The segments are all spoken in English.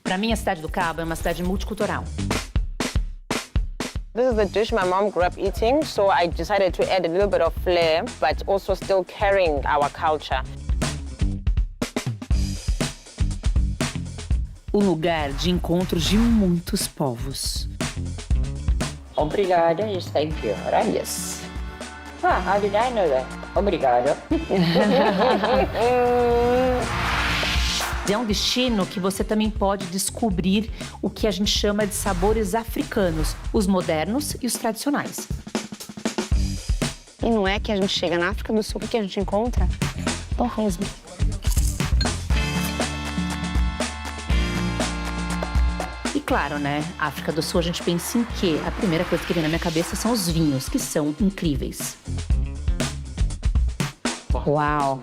Para mim, a cidade do Cabo é uma cidade multicultural. This is the dish my mom grew up eating, so I decided to add a little bit of flair, but also still carrying our culture. O lugar de encontros de muitos povos. Obrigada is thank you, right? Yes. How did I know that? Obrigada. É um destino que você também pode descobrir o que a gente chama de sabores africanos, os modernos e os tradicionais. E não é que a gente chega na África do Sul, o que a gente encontra? Torresmo. E claro, né, África do Sul a gente pensa em quê? A primeira coisa que vem na minha cabeça são os vinhos, que são incríveis. Uau!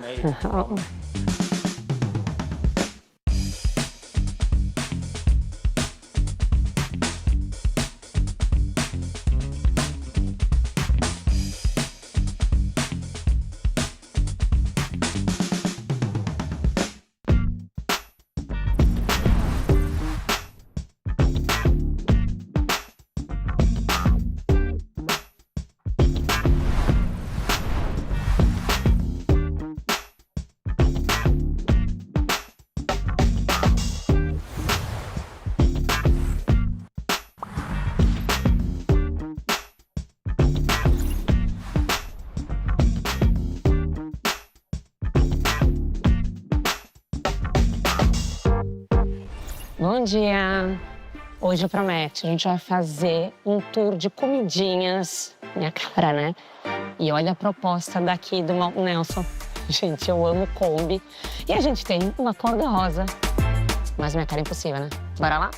Bom dia! Hoje promete, a gente vai fazer um tour de comidinhas, minha cara, né? E olha a proposta daqui do Mount Nelson. Gente, eu amo Kombi. E a gente tem uma corda rosa. Mas minha cara é impossível, né? Bora lá?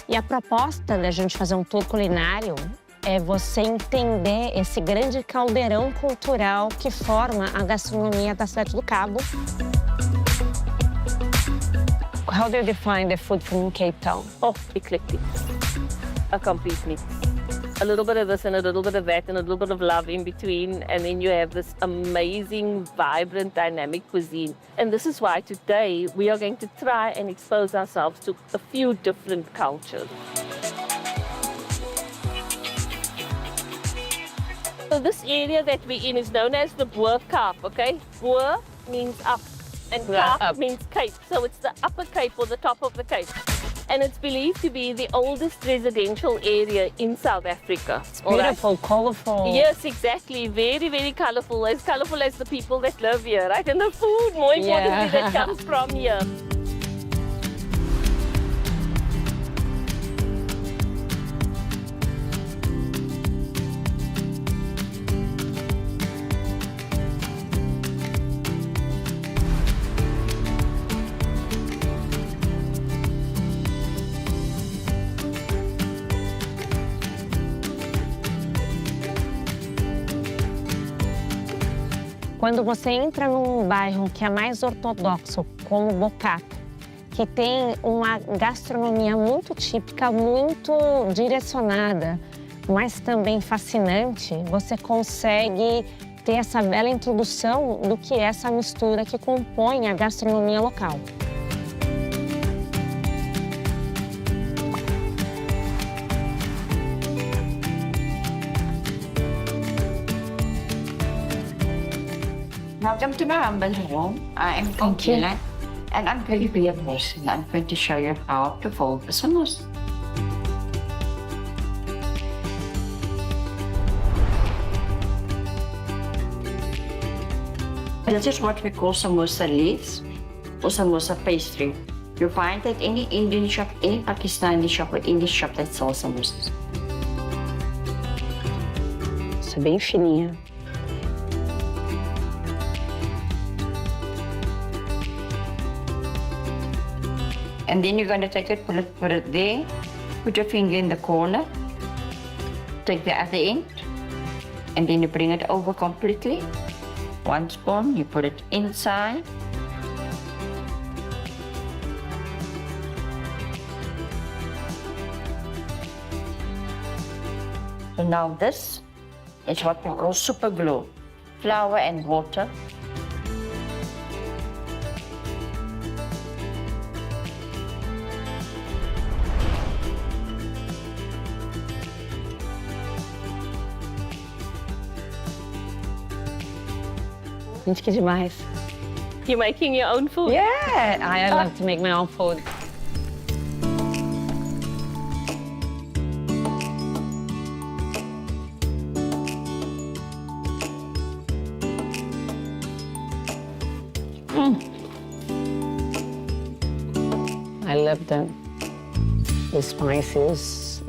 E a proposta da gente fazer um tour culinário é você entender esse grande caldeirão cultural que forma a gastronomia da cidade do Cabo. How do you define the food from Cape Town? Oh, eclectic. A complete mix. A little bit of this and a little bit of that and a little bit of love in between, and then you have this amazing, vibrant, dynamic cuisine. And this is why today we are going to try and expose ourselves to a few different cultures. So this area that we're in is known as the Bo-Kaap, okay? Bo means up. And Kaap means Cape, so it's the upper Cape or the top of the Cape. And it's believed to be the oldest residential area in South Africa. It's beautiful, colorful. Yes, exactly. Very, very colorful as the people that live here, right? And the food, more importantly, that comes from here. Quando você entra num bairro que é mais ortodoxo, como Bo-Kaap, que tem uma gastronomia muito típica, muito direcionada, mas também fascinante, você consegue ter essa bela introdução do que é essa mistura que compõe a gastronomia local. Welcome to my humble home. I am Daniela, and I'm going to be a person. I'm going to show you how to fold the samosa. This is what we call samosa leaves or samosa pastry. You'll find that any Indian shop, any Pakistani shop, or English shop that sells samosas. Isso é bem fininha. And then you're going to take it, put it there, put your finger in the corner, take the other end, and then you bring it over completely. One spoon, you put it inside. So now this is what we call super glue. Flour and water. Gente, que demais. You're making your own food? Yeah, I love to make my own food. I love the spices.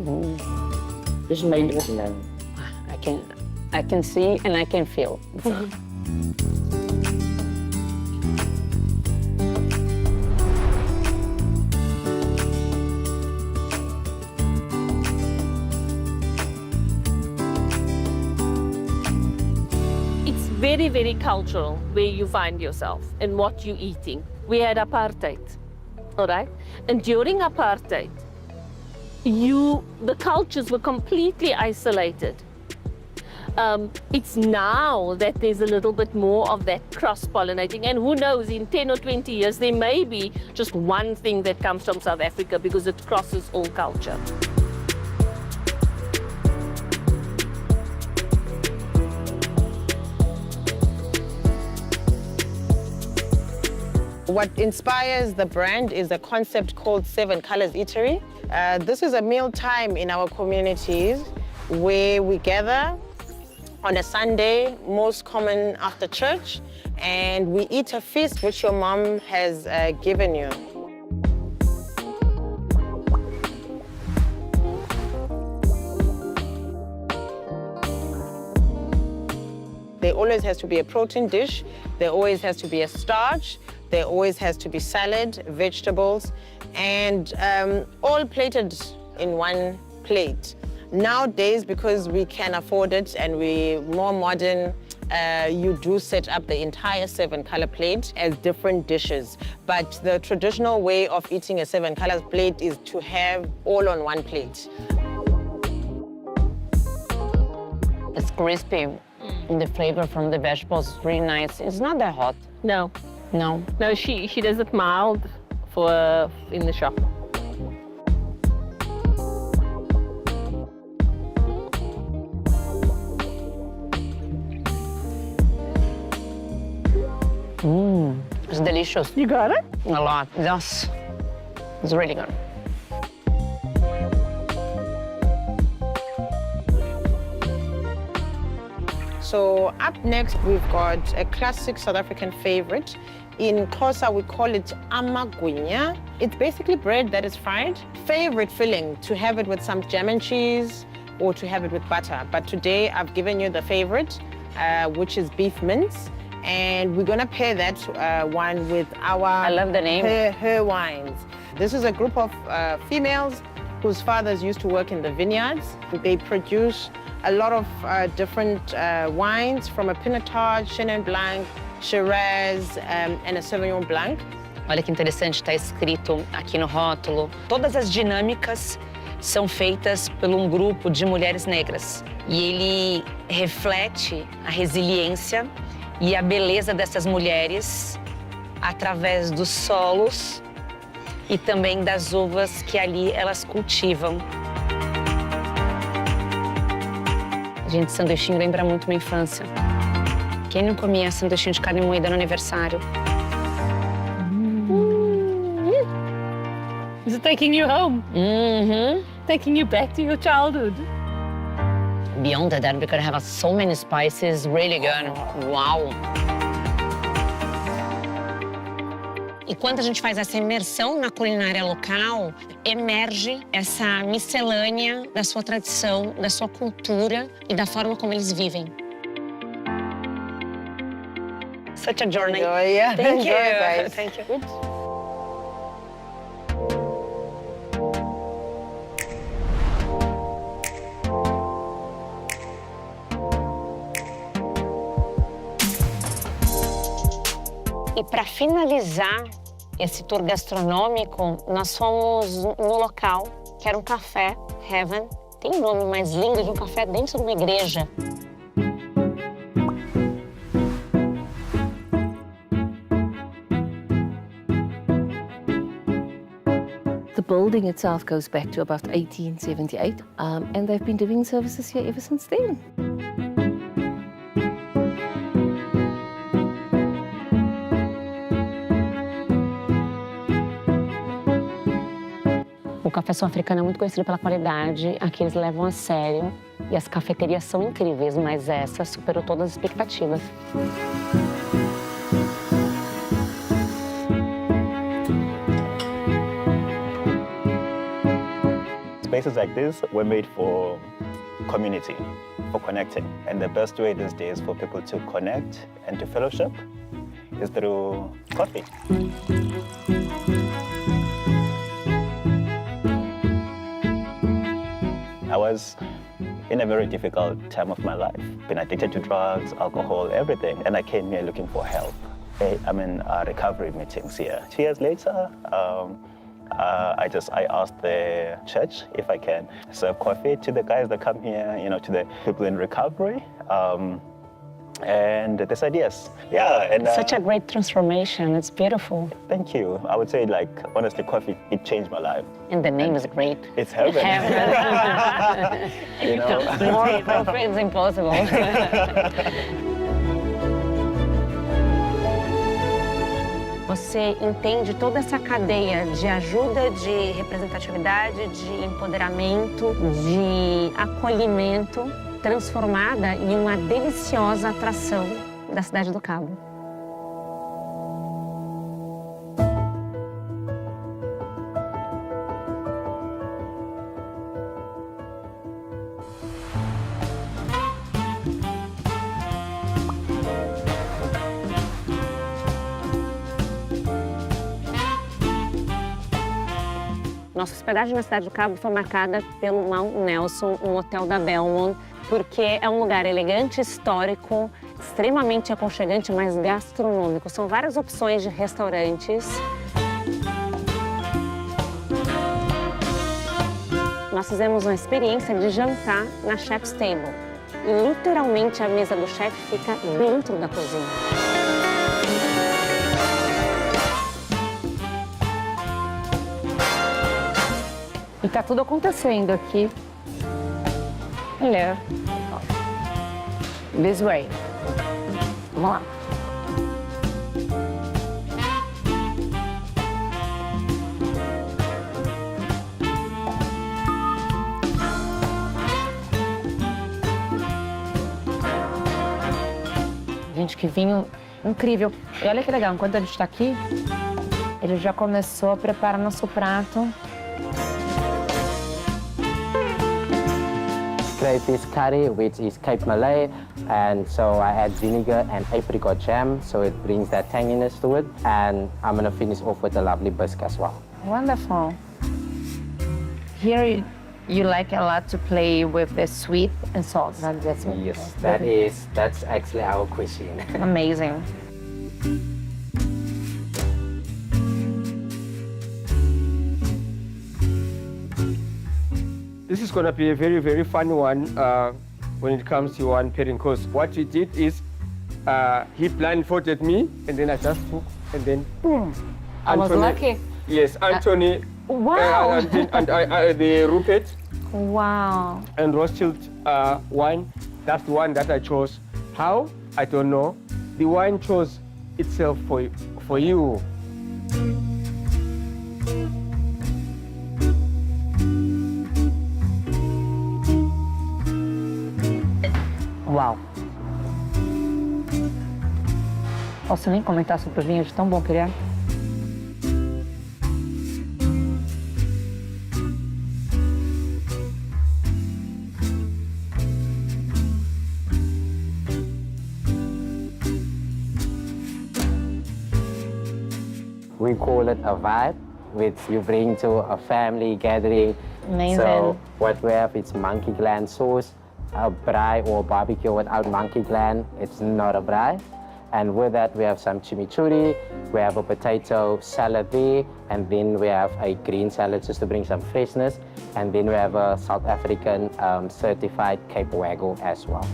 This is made with love. I can see and I can feel. It's very, very cultural where you find yourself and what you're eating. We had apartheid, all right? And during apartheid, the cultures were completely isolated. It's now that there's a little bit more of that cross-pollinating, and who knows, in 10 or 20 years, there may be just one thing that comes from South Africa because it crosses all culture. What inspires the brand is a concept called 7 Colors Eatery. This is a meal time in our communities where we gather on a Sunday, most common after church, and we eat a feast which your mom has given you. There always has to be a protein dish, there always has to be a starch, there always has to be salad, vegetables, and all plated in one plate. Nowadays, because we can afford it and we're more modern, you do set up the entire 7-color plate as different dishes. But the traditional way of eating a 7-color plate is to have all on one plate. It's crispy. The flavor from the vegetables is really nice. It's not that hot. No, No. no, she does it mild for in the shop. It's delicious. You got it? A lot. Yes. It's really good. So up next, we've got a classic South African favorite. In Xhosa, we call it Amagwinya. It's basically bread that is fried. Favorite filling, to have it with some jam and cheese or to have it with butter. But today, I've given you the favorite, which is beef mince. And we're gonna pair that one with our... I love the name. Her wines. This is a group of females whose fathers used to work in the vineyards. They produce a lot of different wines, from a Pinotage, Chenin Blanc, Shiraz, and a Sauvignon Blanc. Olha que interessante, está escrito aqui no rótulo. Todas as dinâmicas são feitas por um grupo de mulheres negras. E ele reflete a resiliência e a beleza dessas mulheres através dos solos e também das uvas que ali elas cultivam. Gente, sanduichinho lembra muito minha infância. Quem não comia sanduichinho de carne moída no aniversário? Is it taking you home? Taking you back to your childhood? Beyond that, we're gonna have so many spices, really good. Wow! E quando a gente faz essa imersão na culinária local, emerge essa miscelânea da sua tradição, da sua cultura e da forma como eles vivem. Such a journey. Enjoy, yeah. Thank Enjoy, you. guys. Thank you. E para finalizar esse tour gastronômico, nós fomos no local, que era um café, Heaven. Tem um nome mais lindo que um café dentro de uma igreja. The building itself goes back to about 1878, and they've been doing services here ever since then. O café sul-africano é muito conhecido pela qualidade, aqui eles levam a sério. E as cafeterias são incríveis, mas essa superou todas as expectativas. Spaces like this were made for community, for connecting. And the best way these days for people to connect and to fellowship is through coffee. I was in a very difficult time of my life, been addicted to drugs, alcohol, everything, and I came here looking for help. I'm in recovery meetings here. 2 years later, I asked the church if I can serve coffee to the guys that come here, to the people in recovery. And they said yes. Yeah. And Such a great transformation. It's beautiful. Thank you. I would say, honestly, coffee, it changed my life. And the name is great. It's heaven. More perfect is impossible. Você entende toda essa cadeia de ajuda, de representatividade, de empoderamento, de acolhimento, transformada em uma deliciosa atração da cidade do Cabo. Nossa hospedagem na cidade do Cabo foi marcada pelo Mount Nelson, um hotel da Belmont, porque é um lugar elegante, histórico, extremamente aconchegante, mas gastronômico. São várias opções de restaurantes. Nós fizemos uma experiência de jantar na Chef's Table. E literalmente a mesa do chefe fica dentro da cozinha. E tá tudo acontecendo aqui. Hello. This way. Vamos lá. Gente, que vinho incrível. E olha que legal, enquanto a gente tá aqui, ele já começou a preparar nosso prato. Create this curry, which is Cape Malay, and so I add vinegar and apricot jam, so it brings that tanginess to it. And I'm gonna finish off with a lovely bisque as well. Wonderful. Here you like a lot to play with the sweet and salt. That's Yes, that's actually our cuisine. amazing. This is going to be a very, very fun one when it comes to one pairing, because what we did is he blindfolded me, and then I just took, and then boom. I was lucky. Yes, Anthony. Wow. And the Rupert Wow. and Rothschild wine. That's the one that I chose. How? I don't know. The wine chose itself for you. Uau. Posso nem comentar sobre o vinho de tão bom que ele é? We call it a vibe, which you bring to a family gathering. Amazing. So what we have is monkey gland sauce. A braai or barbecue without monkey gland, it's not a braai. And with that, we have some chimichurri, we have a potato salad there, and then we have a green salad just to bring some freshness. And then we have a South African certified Cape Wagyu as well.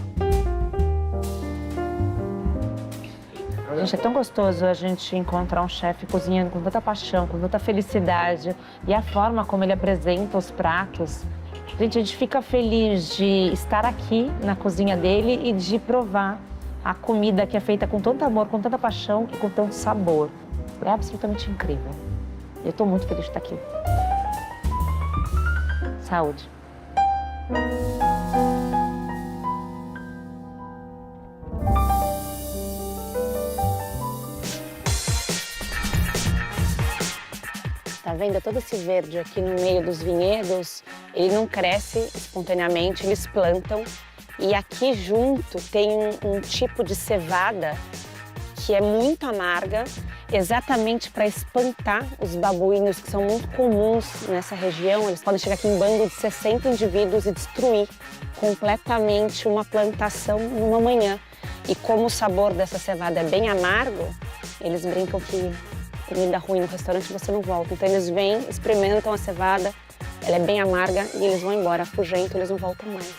Gente, é tão gostoso a gente encontrar um chefe cozinhando com tanta paixão, com tanta felicidade. E a forma como ele apresenta os pratos. Gente, a gente fica feliz de estar aqui na cozinha dele e de provar a comida que é feita com tanto amor, com tanta paixão e com tanto sabor. É absolutamente incrível. Eu estou muito feliz de estar aqui. Saúde. Tá vendo todo esse verde aqui no meio dos vinhedos? Ele não cresce espontaneamente, eles plantam. E aqui junto tem um tipo de cevada que é muito amarga, exatamente para espantar os babuínos, que são muito comuns nessa região. Eles podem chegar aqui em bando de 60 indivíduos e destruir completamente uma plantação numa manhã. E como o sabor dessa cevada é bem amargo, eles brincam que comida ruim no restaurante você não volta. Então eles vêm, experimentam a cevada, ela é bem amarga e eles vão embora, afugentam, eles não voltam mais.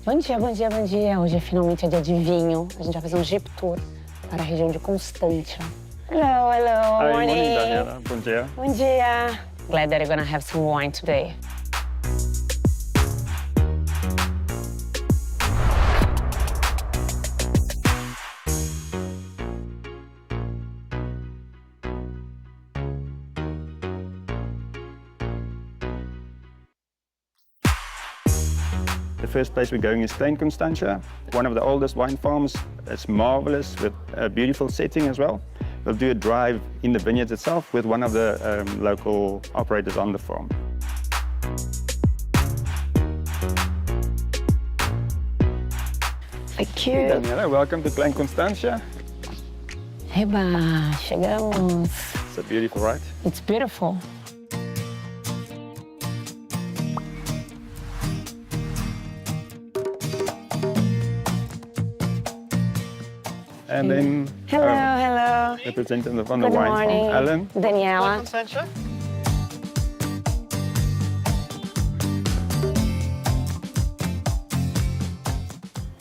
Bom dia, bom dia, bom dia. Hoje finalmente é dia de vinho. A gente vai fazer um jeep tour para a região de Constantia. Hello, hello, Hi, morning. morning, Daniela. Bom dia. Bom dia. Glad that you're gonna have some wine today. The first place we're going is Klein Constantia, one of the oldest wine farms. It's marvelous with a beautiful setting as well. We'll do a drive in the vineyards itself with one of the local operators on the farm. Thank you. Daniela, welcome to Klein Constantia. Eba, chegamos. It's a beautiful ride. It's beautiful. And then Hello. representative from the Good wine morning. farm, Alan. Daniela.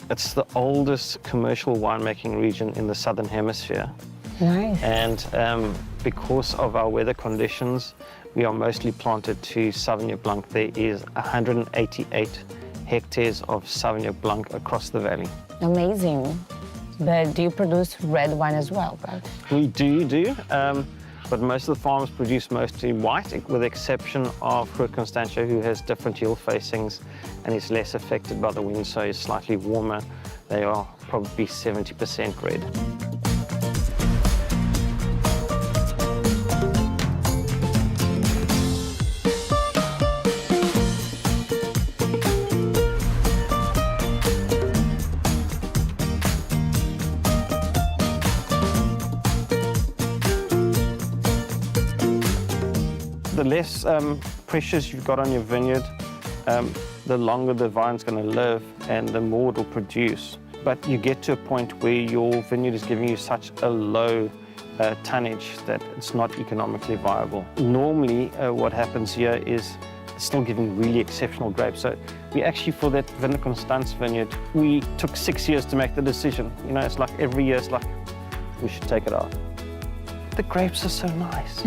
It's the oldest commercial winemaking region in the Southern Hemisphere. Nice. And because of our weather conditions, we are mostly planted to Sauvignon Blanc. There is 188 hectares of Sauvignon Blanc across the valley. Amazing. But do you produce red wine as well, right? We do, but most of the farms produce mostly white, with the exception of Klein Constantia, who has different yield facings and is less affected by the wind, so it's slightly warmer. They are probably 70% red. The less pressures you've got on your vineyard, the longer the vine's going to live and the more it'll produce. But you get to a point where your vineyard is giving you such a low tonnage that it's not economically viable. Normally, what happens here is it's still giving really exceptional grapes. So we actually, for that Vin de Constance vineyard, we took 6 years to make the decision. You know, it's like every year it's like, we should take it out. The grapes are so nice.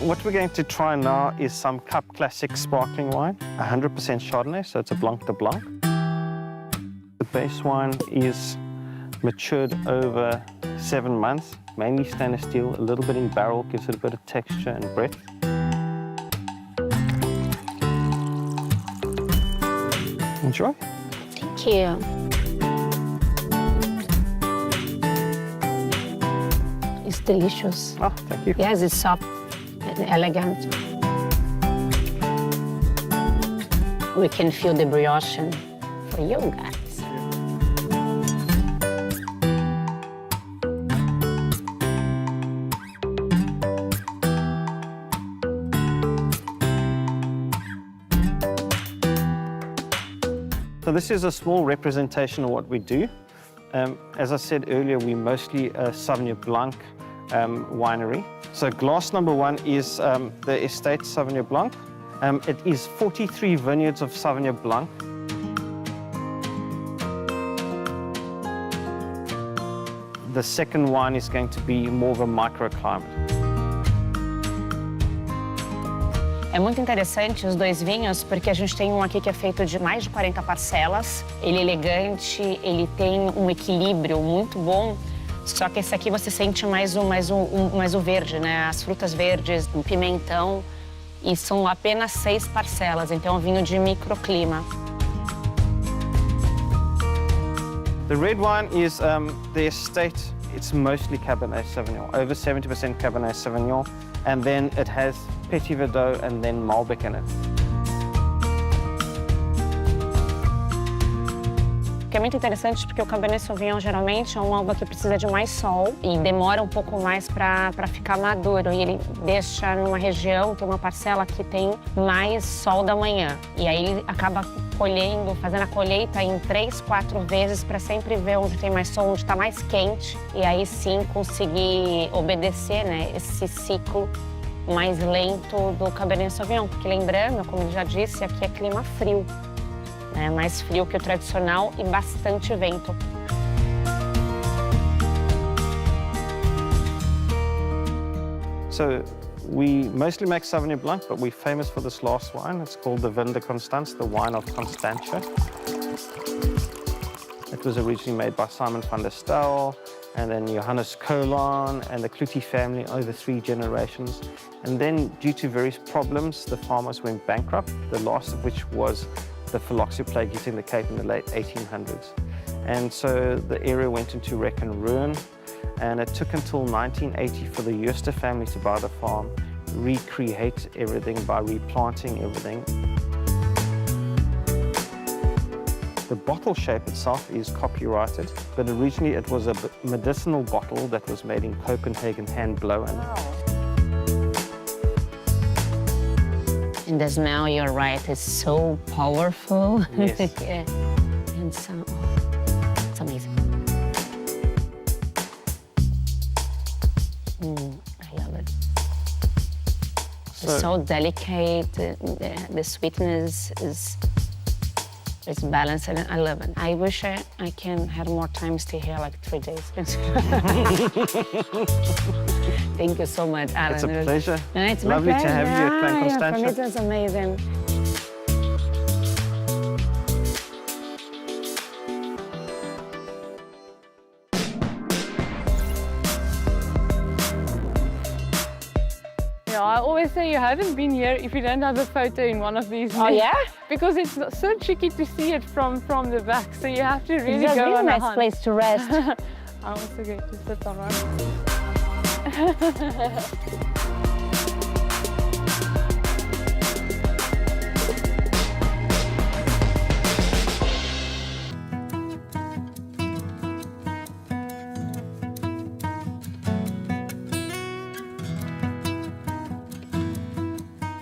What we're going to try now is some Cup Classic sparkling wine, 100% Chardonnay, so it's a Blanc de Blanc. The base wine is matured over 7 months, mainly stainless steel, a little bit in barrel, gives it a bit of texture and breadth. Enjoy. Thank you. It's delicious. Oh, thank you. Yes, it's soft and elegant. We can feel the brioche for you guys. So this is a small representation of what we do. As I said earlier, we're mostly a Sauvignon Blanc winery. So glass number 1 is the estate Sauvignon Blanc. It is 43 vineyards of Sauvignon Blanc. The second wine is going to be more of a microclimate. É muito interessante os dois vinhos, porque a gente tem um aqui que é feito de mais de 40 parcelas. Ele é elegante, ele tem um equilíbrio muito bom. Só que esse aqui você sente mais o verde, né? As frutas verdes, o pimentão. E são apenas 6 parcelas, então é um vinho de microclima. The red wine is the estate. It's mostly Cabernet Sauvignon, over 70% Cabernet Sauvignon. And then it has Petit Verdot and then Malbec in it. Que é muito interessante porque o Cabernet Sauvignon geralmente é uma uva que precisa de mais sol e demora um pouco mais para ficar maduro. E ele deixa numa região, tem uma parcela que tem mais sol da manhã. E aí ele acaba colhendo, fazendo a colheita em 3, 4 vezes para sempre ver onde tem mais sol, onde está mais quente. E aí sim conseguir obedecer, né, esse ciclo mais lento do Cabernet Sauvignon. Porque lembrando, como ele já disse, aqui é clima frio. É mais frio que o tradicional e bastante vento. So we mostly make Sauvignon Blanc, but we're famous for this last wine. It's called the Vin de Constance, the wine of Constantia. It was originally made by Simon van der Stel, and then Johannes Colon and the Clutie family over 3 generations. And then, due to various problems, the farmers went bankrupt, the last of which was the phylloxera plague hitting the Cape in the late 1800s. And so the area went into wreck and ruin, and it took until 1980 for the Jooste family to buy the farm, recreate everything by replanting everything. The bottle shape itself is copyrighted, but originally it was a medicinal bottle that was made in Copenhagen, hand-blown. And the smell, you're right, is so powerful. Yes. Yeah. And so, it's amazing. I love it. It's so delicate. The sweetness is balanced, and I love it. I wish I can have more time stay here, like 3 days. Thank you so much, Alan. It's a pleasure. It's Lovely my to have you at Klein Constantia. For me, it was amazing. Yeah, I always say you haven't been here if you don't have a photo in one of these. Oh, yeah? Because it's so tricky to see it from the back, so you have to really It's a go really on a nice hunt. place to rest. I'm also going to sit on one.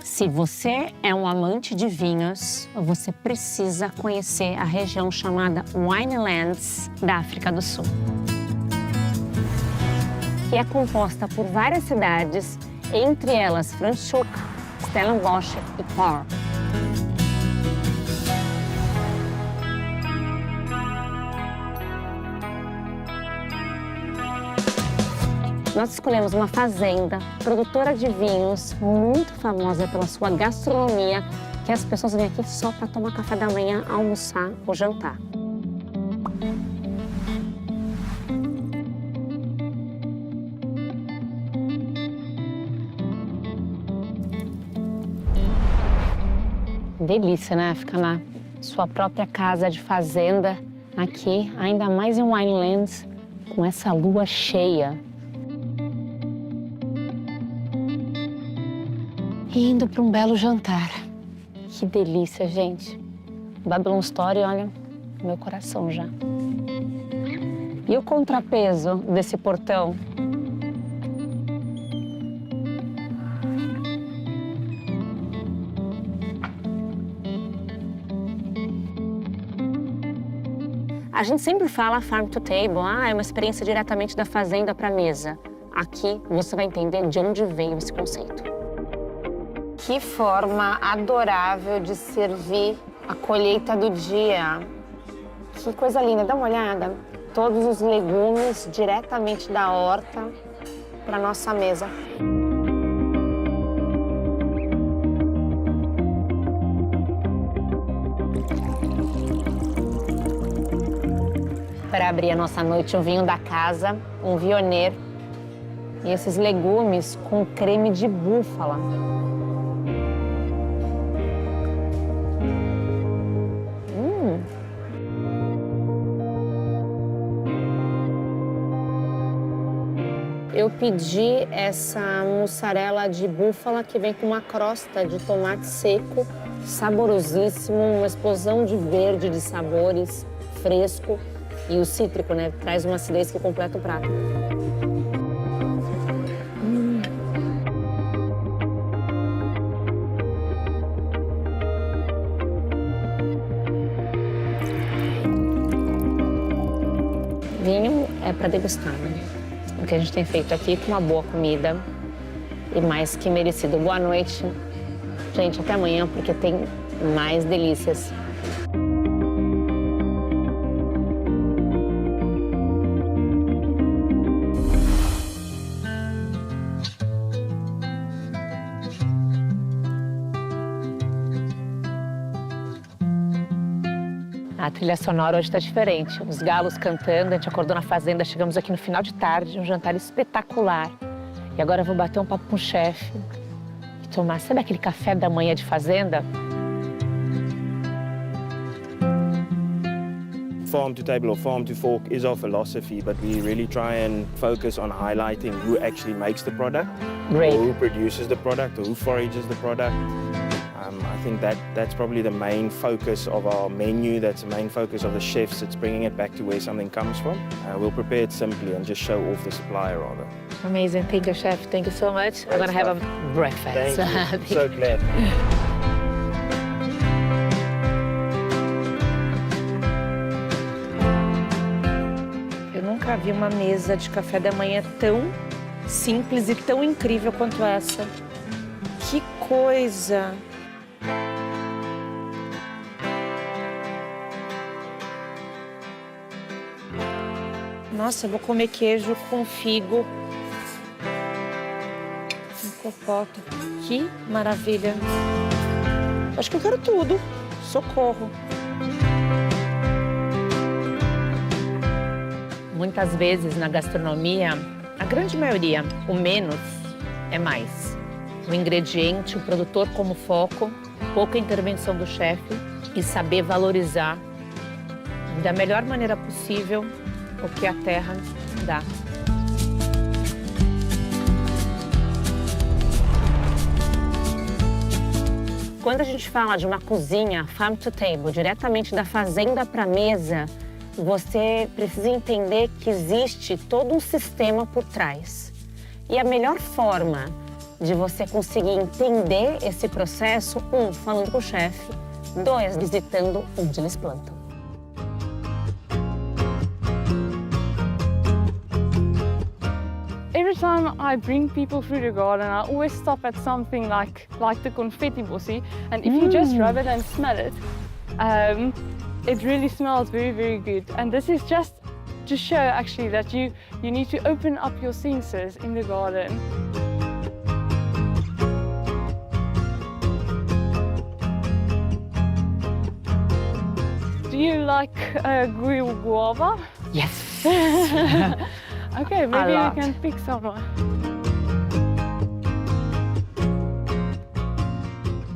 Se você é um amante de vinhos, você precisa conhecer a região chamada Winelands da África do Sul, que é composta por várias cidades, entre elas Franschhoek, Stellenbosch e Cork. Nós escolhemos uma fazenda, produtora de vinhos, muito famosa pela sua gastronomia, que as pessoas vêm aqui só para tomar café da manhã, almoçar ou jantar. Delícia, né? Ficar na sua própria casa de fazenda, aqui, ainda mais em Winelands, com essa lua cheia. E indo para um belo jantar. Que delícia, gente. Babylon Story, olha, meu coração já. E o contrapeso desse portão? A gente sempre fala farm to table, é uma experiência diretamente da fazenda para a mesa. Aqui você vai entender de onde veio esse conceito. Que forma adorável de servir a colheita do dia. Que coisa linda, dá uma olhada. Todos os legumes diretamente da horta para nossa mesa. Para abrir a nossa noite, um vinho da casa, um Vionner e esses legumes com creme de búfala. Eu pedi essa mussarela de búfala que vem com uma crosta de tomate seco, saborosíssimo, uma explosão de verde, de sabores, fresco. E o cítrico, né? Traz uma acidez que completa o prato. Vinho é para degustar, né? O que a gente tem feito aqui com uma boa comida e mais que merecido. Boa noite. Gente, até amanhã, porque tem mais delícias. A trilha sonora hoje está diferente. Os galos cantando, a gente acordou na fazenda, chegamos aqui no final de tarde, um jantar espetacular. E agora eu vou bater um papo com o chefe e tomar, sabe aquele café da manhã de fazenda? Farm to table or farm to fork is our philosophy, but we really try and focus on highlighting who actually makes the product, Great. or who produces the product, or who forages the product. I think that's probably the main focus of our menu, that's the main focus of the chefs. It's bringing it back to where something comes from. We'll prepare it simply and just show off the supplier rather. Amazing. Thank you, chef. Thank you so much. I'm going to have a breakfast. Thank you. So glad. Eu nunca vi uma mesa de café da manhã tão simples e tão incrível quanto essa. Que coisa! Nossa, eu vou comer queijo com figo. Um copota. Que maravilha. Acho que eu quero tudo. Socorro. Muitas vezes na gastronomia, a grande maioria, o menos é mais. O ingrediente, o produtor como foco, pouca intervenção do chefe e saber valorizar da melhor maneira possível o que a terra dá. Quando a gente fala de uma cozinha farm to table, diretamente da fazenda para a mesa, você precisa entender que existe todo um sistema por trás. E a melhor forma de você conseguir entender esse processo, falando com o chefe, 2, visitando onde eles plantam. Every time I bring people through the garden, I always stop at something like the confetti bossie, and if you just rub it and smell it, it really smells very, very good. And this is just to show actually that you need to open up your senses in the garden. Do you like grilled guava? Yes! Okay, maybe you can pick someone.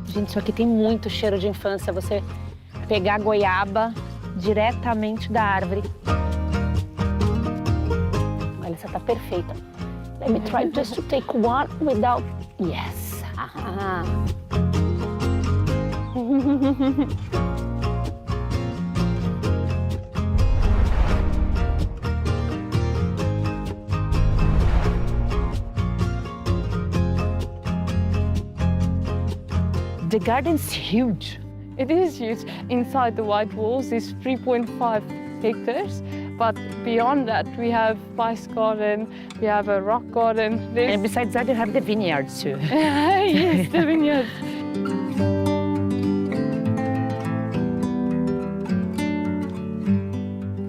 Gente, isso aqui tem muito cheiro de infância. Você pegar a goiaba diretamente da árvore. Olha, essa tá perfeita. Let me try just to take one without... Yes! The garden's huge. It is huge. Inside the white walls is 3.5 hectares. But beyond that, we have spice garden, we have a rock garden. And besides that, you have the vineyards too. Yes, the vineyards.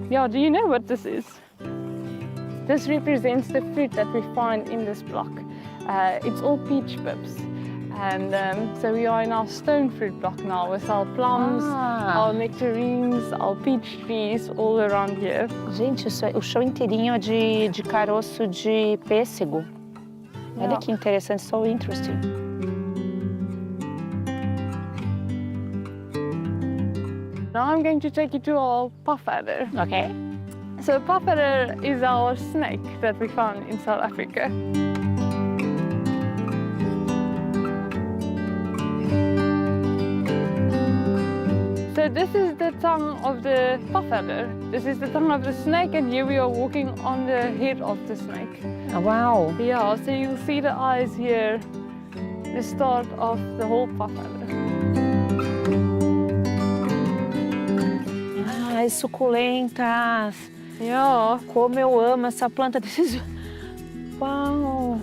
Yeah, do you know what this is? This represents the fruit that we find in this block. It's all peach pips. And so we are in our stone fruit block now with our plums, our nectarines, our peach trees all around here. Gente, isso é, o chão inteirinho é de caroço de pêssego. Olha que interessante, so interesting. Now I'm going to take you to our puffadder. Okay. So puffadder is our snake that we found in South Africa. So this is the tongue of the puffadder. This is the tongue of the snake, and here we are walking on the head of the snake. Oh, wow. Yeah, so you'll see the eyes here, the start of the whole puffadder. Ai, suculentas. Yeah. Como eu amo essa planta. This is... Wow.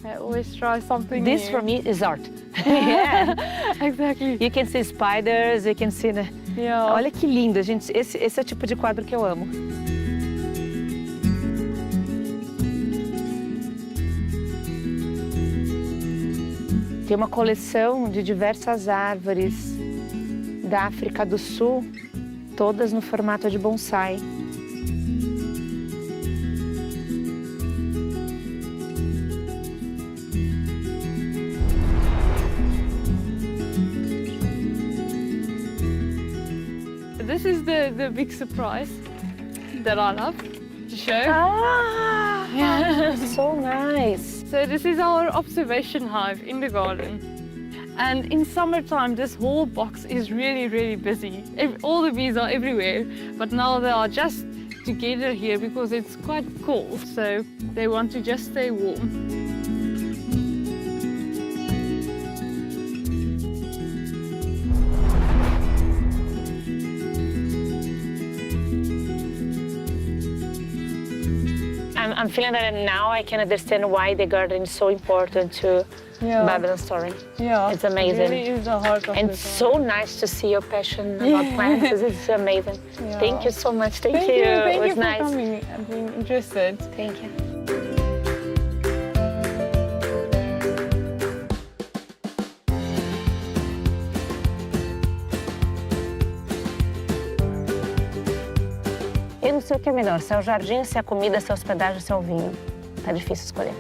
I always try something This new. for me is art. Yeah, exactly. You can see spiders, you can see the... Yeah. Olha que lindo, gente. Esse é o tipo de quadro que eu amo. Tem uma coleção de diversas árvores da África do Sul, todas no formato de bonsai. This is the big surprise that I love to show. Ah, Yeah. so nice. So this is our observation hive in the garden. And in summertime, this whole box is really, really busy. All the bees are everywhere, but now they are just together here because it's quite cold, so they want to just stay warm. I'm feeling that now I can understand why the garden is so important to Babylon story. Yeah, It's amazing. It really is the heart of And the so nice to see your passion about plants. It's amazing. Yeah. Thank you so much. Thank you. Thank It you was for nice. coming and being interested. Thank you. Eu não sei o que é melhor, se é o jardim, se é a comida, se é a hospedagem, se é o vinho. Tá difícil escolher.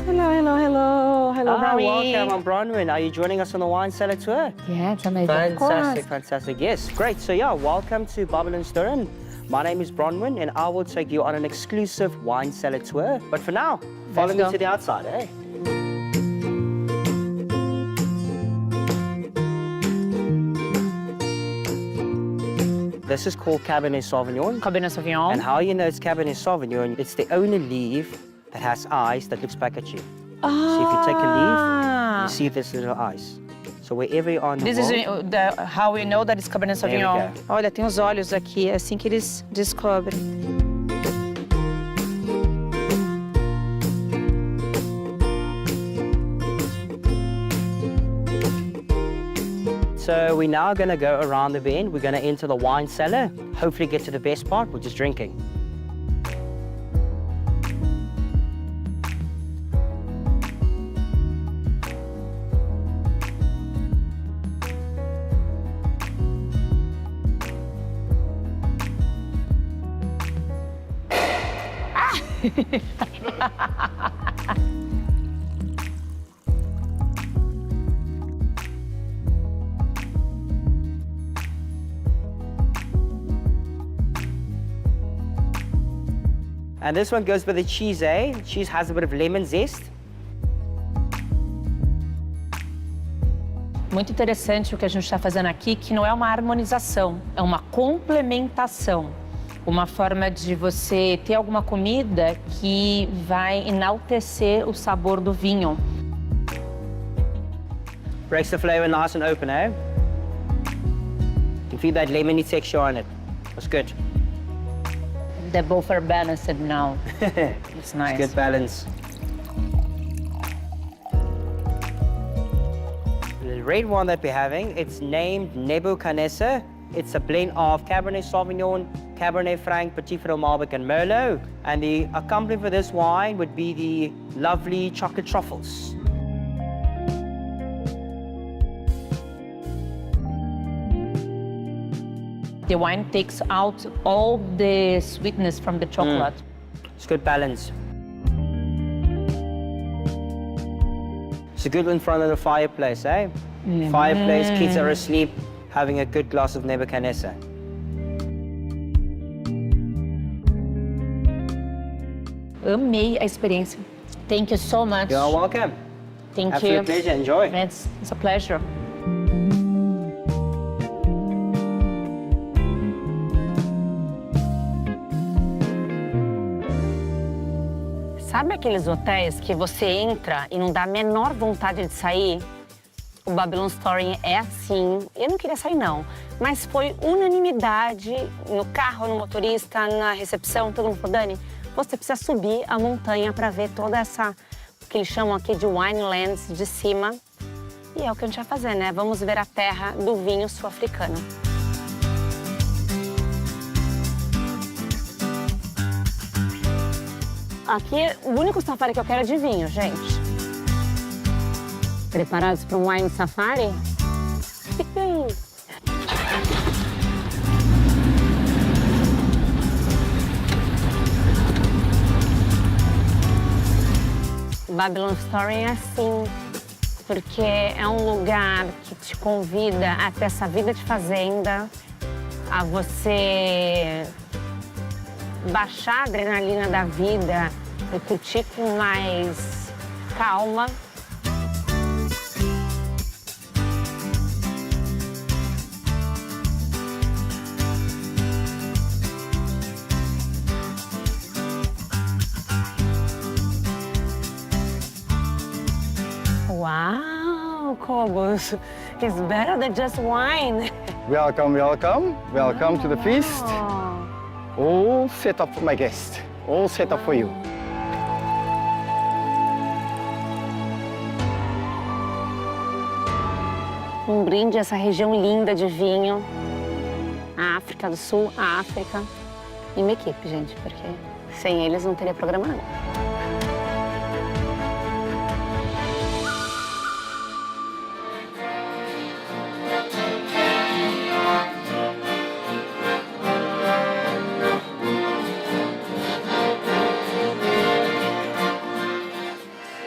Hello, Hi, Rory. welcome. I'm Bronwyn. Are you joining us on the wine cellar tour? Yeah, it's amazing. Fantastic, fantastic. Yes, great. So yeah, welcome to Babylon Stirring. My name is Bronwyn, and I will take you on an exclusive wine cellar tour. But for now, follow me to the outside, eh? This is called Cabernet Sauvignon. Cabernet Sauvignon. And how you know it's Cabernet Sauvignon, it's the only leaf that has eyes that looks back at you. So if you take a leaf, you see this little eyes. So wherever you are in the This world, is how we know that it's Cabernet There we Sauvignon. go. Olha, tem os olhos aqui, é assim que eles descobrem. So we're now going to go around the bend. We're going to enter the wine cellar, hopefully get to the best part, which is drinking. And this one goes with the cheese, eh? Cheese has a bit of lemon zest. Muito interessante o que a gente está fazendo aqui, que não é uma harmonização, é uma complementação. uma forma de você ter alguma comida que vai enaltecer o sabor do vinho. Breaks the flavor nice and open, eh? You can feel that lemony texture on it. That's good. They both are balanced now. It's nice. It's good balance. The red one that we're having, it's named Nebuchadnezzar. It's a blend of Cabernet Sauvignon, Cabernet Franc, Petit Verdot, Malbec, and Merlot. And the accompaniment for this wine would be the lovely chocolate truffles. The wine takes out all the sweetness from the chocolate. It's good balance. It's a good in front of the fireplace, eh? Fireplace, kids are asleep, having a good glass of Nebuchadnezzar. Amei a experiência. Thank you so much. You're welcome. Thank you. Absolute pleasure. Enjoy. It's a pleasure. Sabe aqueles hotéis que você entra e não dá a menor vontade de sair? O Babylon Story é assim. Eu não queria sair, não. Mas foi unanimidade no carro, no motorista, na recepção. Todo mundo falou, Dani, você precisa subir a montanha para ver toda essa, o que eles chamam aqui de winelands de cima. E é o que a gente vai fazer, né? Vamos ver a terra do vinho sul-africano. Aqui, o único safari que eu quero é de vinho, gente. Preparados para um wine safari? Babylon Story é assim, porque é um lugar que te convida a ter essa vida de fazenda, a você baixar a adrenalina da vida e curtir com mais calma. Wow, Cobos, it's better than just wine. Welcome, welcome. Welcome to the feast. All set up for my guest. All set up for you. Um brinde a essa região linda de vinho. A África do Sul, a África. E minha equipe, gente, porque sem eles não teria programa não.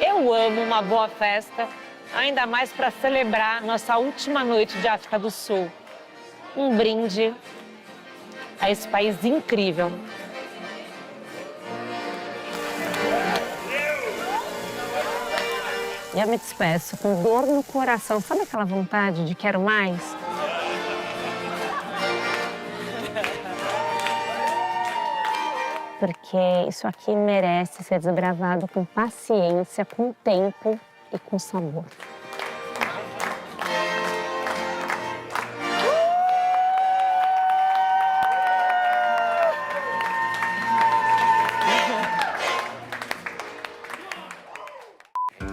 Eu amo uma boa festa, ainda mais para celebrar nossa última noite de África do Sul. Um brinde a esse país incrível. E eu me despeço com dor no coração. Sabe aquela vontade de quero mais? Porque isso aqui merece ser desbravado com paciência, com tempo e com sabor.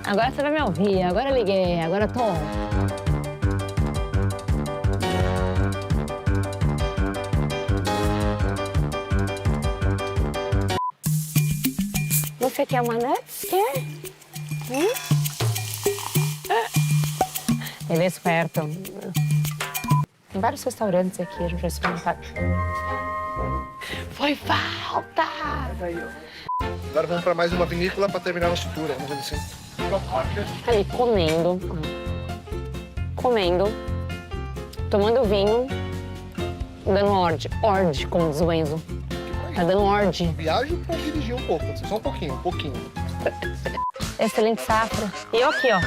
Agora você vai me ouvir, agora eu liguei, agora eu tô on. Você quer uma nuts? Quer? Ele é esperto. Tem vários restaurantes aqui, a gente vai experimentar. Foi falta! Agora vamos para mais uma vinícola para terminar nosso tour, vamos ver assim. Ali, comendo, tomando vinho, dando ordem, como diz o Enzo. Tá dando ordem. Viagem para dirigir um pouco, só um pouquinho. Excelente safra. E eu aqui, ó.